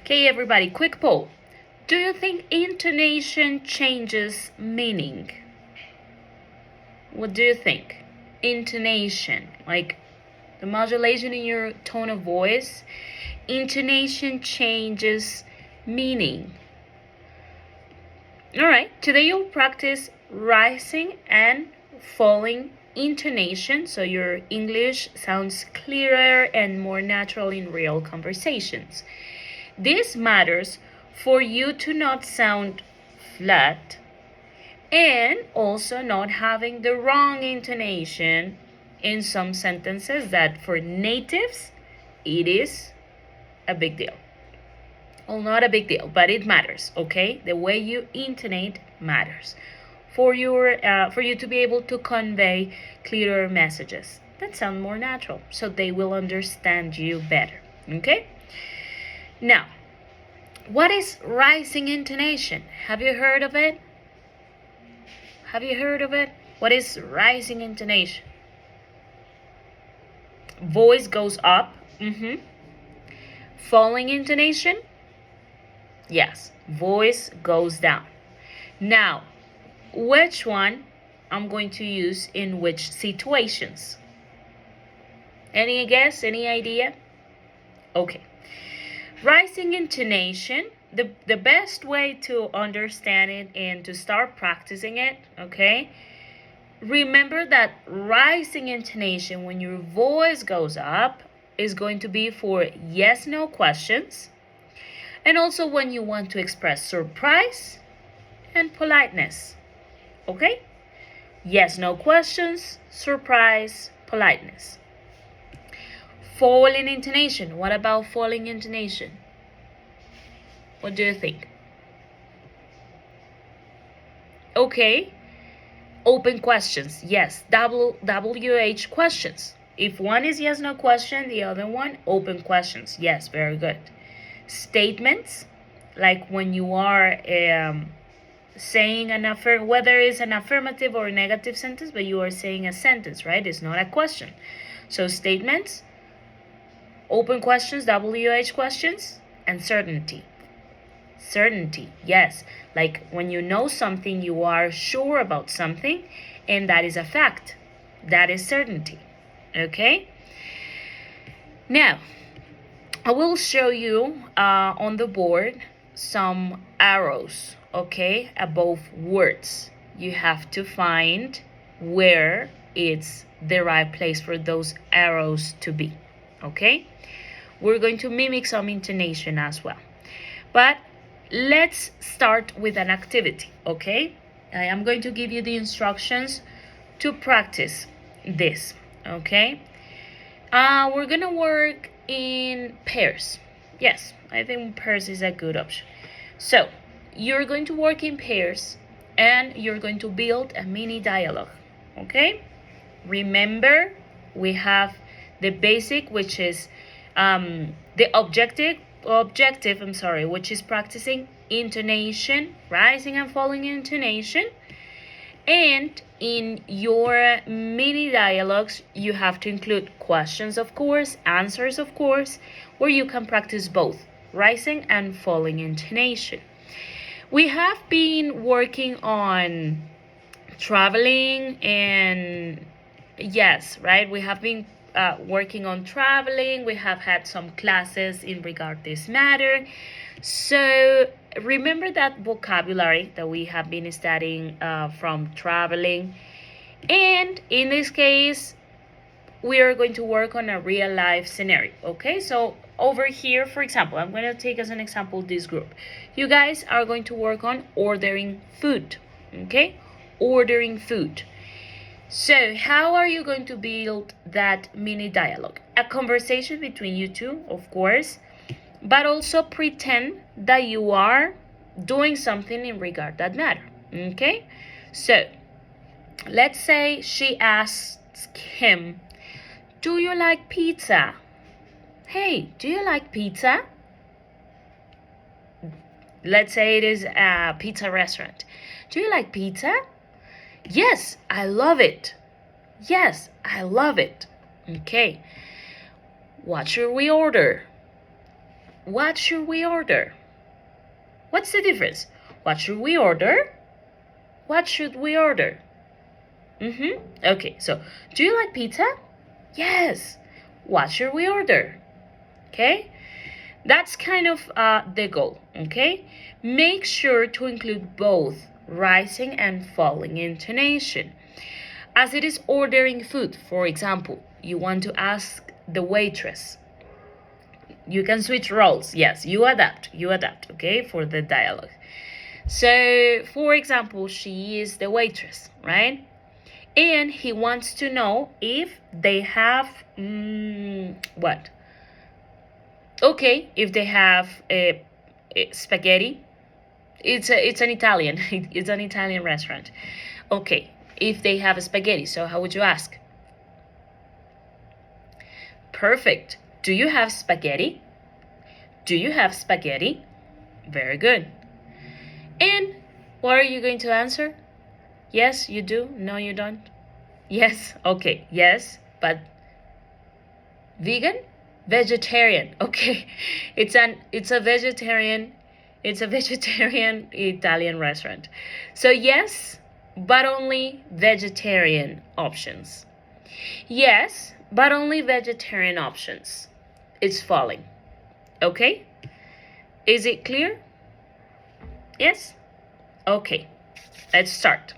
Okay, everybody, quick poll. Do you think intonation changes meaning? What do you think? Intonation, like the modulation in your tone of voice, intonation changes meaning. All right, today you'll practice rising and falling intonation so your English sounds clearer and more natural in real conversations. This matters for you to not sound flat and also not having the wrong intonation in some sentences that for natives it is a big deal. Well, not a big deal, but it matters, okay? The way you intonate matters for you to be able to convey clearer messages that sound more natural, so they will understand you better, okay? Now, what is rising intonation? Have you heard of it? Have you heard of it? What is rising intonation? Voice goes up. Falling intonation? Yes, voice goes down. Now, which one I'm going to use in which situations? Any guess? Any idea? Okay. Rising intonation, the best way to understand it and to start practicing it, okay? Remember that rising intonation, when your voice goes up, is going to be for yes/no questions, and also when you want to express surprise and politeness, okay? Yes/no questions, surprise, politeness. Falling intonation. What about falling intonation? What do you think? Okay. Open questions. Yes. WH questions. If one is yes, no question, the other one, open questions. Yes, very good. Statements, like when you are saying whether it's an affirmative or a negative sentence, but you are saying a sentence, right? It's not a question. So statements, open questions, WH questions, and certainty. Certainty, yes. Like when you know something, you are sure about something, and that is a fact. That is certainty. Okay? Now, I will show you on the board some arrows, okay, above words. You have to find where it's the right place for those arrows to be, okay? We're going to mimic some intonation as well. But let's start with an activity, okay? I am going to give you the instructions to practice this, okay? We're gonna work in pairs. Yes, I think pairs is a good option. So, you're going to work in pairs and you're going to build a mini dialogue, okay? Remember, we have the basic, which is the objective, which is practicing intonation, rising and falling intonation. And in your mini dialogues, you have to include questions, of course, answers, of course, where you can practice both rising and falling intonation. We have been working on traveling and yes, right? We have been working on traveling. We have had some classes in regard this matter. So remember that vocabulary that we have been studying from traveling. And in this case, we are going to work on a real life scenario, okay? So over here, for example, I'm going to take as an example this group. You guys are going to work on ordering food, okay? Ordering food. So how are you going to build that mini dialogue? A conversation between you two, of course, but also pretend that you are doing something in regard that matter, okay? So let's say she asks him, do you like pizza? Hey, do you like pizza? Let's say it is a pizza restaurant. Do you like pizza? Yes, I love it. Yes, I love it. Okay. What should we order? what should we order? What's the difference? What should we order? What should we order? Okay, so do you like pizza? Yes. What should we order? Okay? That's kind of the goal, okay? Make sure to include both rising and falling intonation. As it is ordering food, for example, you want to ask the waitress. You can switch roles. Yes, you adapt, okay, for the dialogue. So, for example, she is the waitress, right? And he wants to know if they have, what? Okay, if they have spaghetti. It's an Italian. It's an Italian restaurant. Okay, if they have spaghetti, so how would you ask? Perfect. Do you have spaghetti? Do you have spaghetti? Very good. And what are you going to answer? Yes, you do. No, you don't. Yes. Okay. Yes, but vegan? Vegetarian. Okay. It's a vegetarian Italian restaurant. So yes, but only vegetarian options. Yes, but only vegetarian options. It's falling. Okay? Is it clear? Yes? Okay. Let's start.